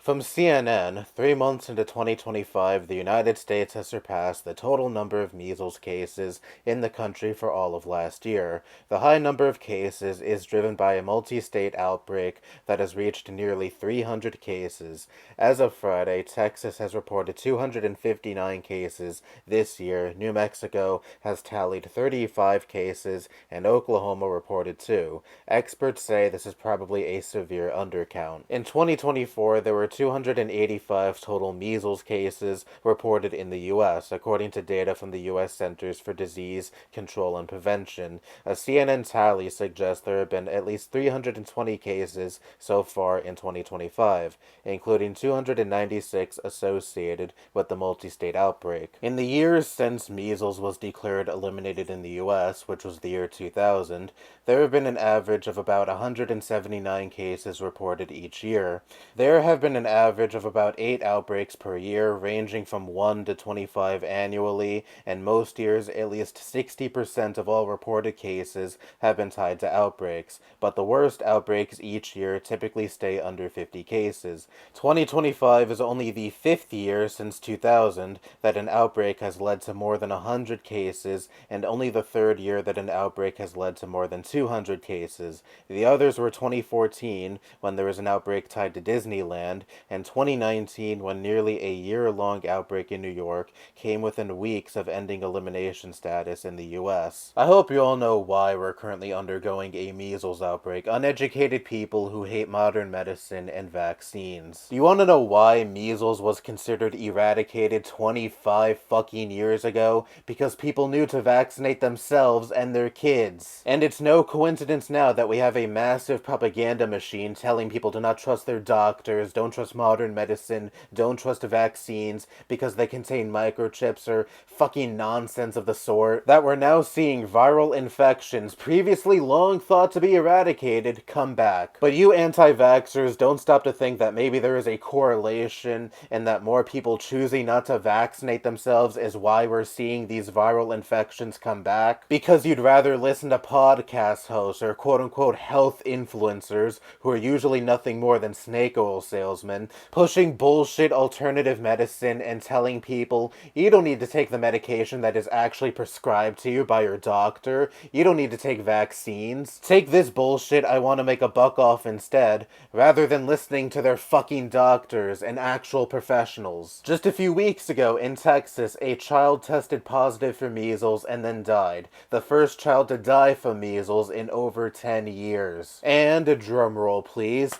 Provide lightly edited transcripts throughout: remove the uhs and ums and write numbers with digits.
From CNN, 3 months into 2025, the United States has surpassed the total number of measles cases in the country for all of last year. The high number of cases is driven by a multi-state outbreak that has reached nearly 300 cases. As of Friday, Texas has reported 259 cases this year, New Mexico has tallied 35 cases, and Oklahoma reported 2. Experts say this is probably a severe undercount. In 2024, there were 285 total measles cases reported in the U.S., according to data from the U.S. Centers for Disease Control and Prevention. A CNN tally suggests there have been at least 320 cases so far in 2025, including 296 associated with the multi-state outbreak. In the years since measles was declared eliminated in the U.S., which was the year 2000, there have been an average of about 179 cases reported each year. There have been an average of about 8 outbreaks per year, ranging from 1 to 25 annually, and most years at least 60% of all reported cases have been tied to outbreaks, but the worst outbreaks each year typically stay under 50 cases. 2025 is only the 5th year since 2000 that an outbreak has led to more than 100 cases, and only the 3rd year that an outbreak has led to more than 200 cases. The others were 2014, when there was an outbreak tied to Disneyland, and 2019, when nearly a year-long outbreak in New York came within weeks of ending elimination status in the US. I hope you all know why we're currently undergoing a measles outbreak. Uneducated people who hate modern medicine and vaccines. Do you want to know why measles was considered eradicated 25 fucking years ago? Because people knew to vaccinate themselves and their kids. And it's no coincidence now that we have a massive propaganda machine telling people to not trust their doctors, don't trust modern medicine, don't trust vaccines because they contain microchips or fucking nonsense of the sort, that we're now seeing viral infections previously long thought to be eradicated come back. But you anti-vaxxers don't stop to think that maybe there is a correlation and that more people choosing not to vaccinate themselves is why we're seeing these viral infections come back. Because you'd rather listen to podcast hosts or quote-unquote health influencers who are usually nothing more than snake oil salesmen, pushing bullshit alternative medicine and telling people, you don't need to take the medication that is actually prescribed to you by your doctor, you don't need to take vaccines, take this bullshit I want to make a buck off instead, rather than listening to their fucking doctors and actual professionals. Just a few weeks ago in Texas, a child tested positive for measles and then died. The first child to die from measles in over 10 years. And a drum roll, please.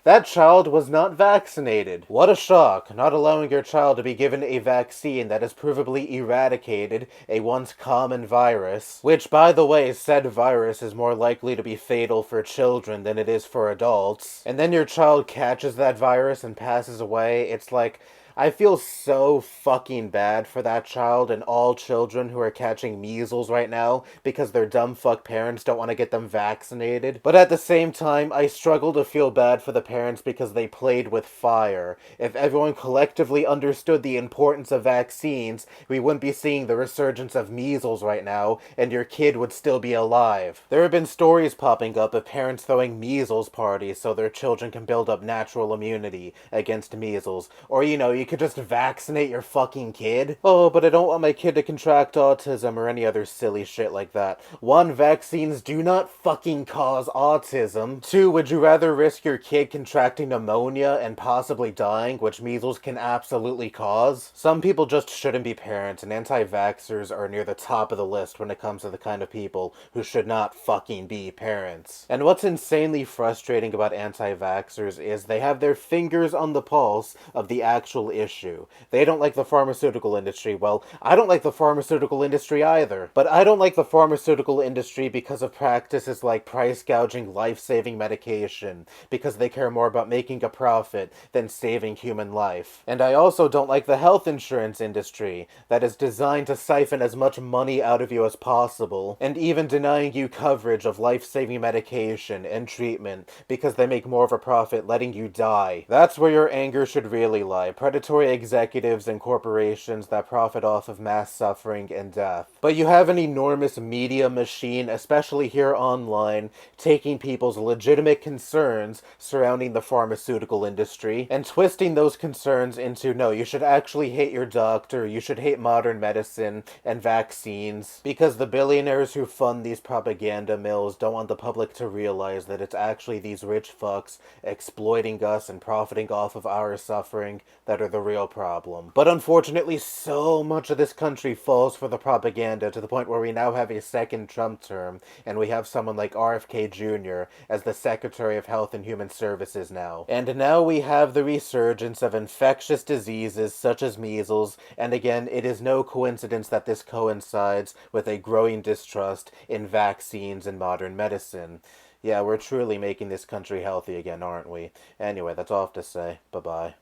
That child was not vaccinated. What a shock, not allowing your child to be given a vaccine that has provably eradicated a once common virus, which, by the way, said virus is more likely to be fatal for children than it is for adults, and then your child catches that virus and passes away. It's like, I feel so fucking bad for that child and all children who are catching measles right now because their dumb fuck parents don't want to get them vaccinated. But at the same time, I struggle to feel bad for the parents because they played with fire. If everyone collectively understood the importance of vaccines, we wouldn't be seeing the resurgence of measles right now, and your kid would still be alive. There have been stories popping up of parents throwing measles parties so their children can build up natural immunity against measles. Or, you could just vaccinate your fucking kid. Oh, but I don't want my kid to contract autism or any other silly shit like that. 1, vaccines do not fucking cause autism. 2, would you rather risk your kid contracting pneumonia and possibly dying, which measles can absolutely cause? Some people just shouldn't be parents, and anti-vaxxers are near the top of the list when it comes to the kind of people who should not fucking be parents. And what's insanely frustrating about anti-vaxxers is they have their fingers on the pulse of the actual issue. They don't like the pharmaceutical industry. Well, I don't like the pharmaceutical industry either. But I don't like the pharmaceutical industry because of practices like price gouging life-saving medication, because they care more about making a profit than saving human life. And I also don't like the health insurance industry that is designed to siphon as much money out of you as possible, and even denying you coverage of life-saving medication and treatment because they make more of a profit letting you die. That's where your anger should really lie. predatory executives and corporations that profit off of mass suffering and death. But you have an enormous media machine, especially here online, taking people's legitimate concerns surrounding the pharmaceutical industry and twisting those concerns into, no, you should actually hate your doctor, you should hate modern medicine and vaccines, because the billionaires who fund these propaganda mills don't want the public to realize that it's actually these rich fucks exploiting us and profiting off of our suffering that are the real problem. But unfortunately, so much of this country falls for the propaganda to the point where we now have a second Trump term, and we have someone like RFK Jr. as the Secretary of Health and Human Services now. And now we have the resurgence of infectious diseases such as measles, and again, it is no coincidence that this coincides with a growing distrust in vaccines and modern medicine. Yeah, we're truly making this country healthy again, aren't we? Anyway, that's all I have to say. Bye-bye.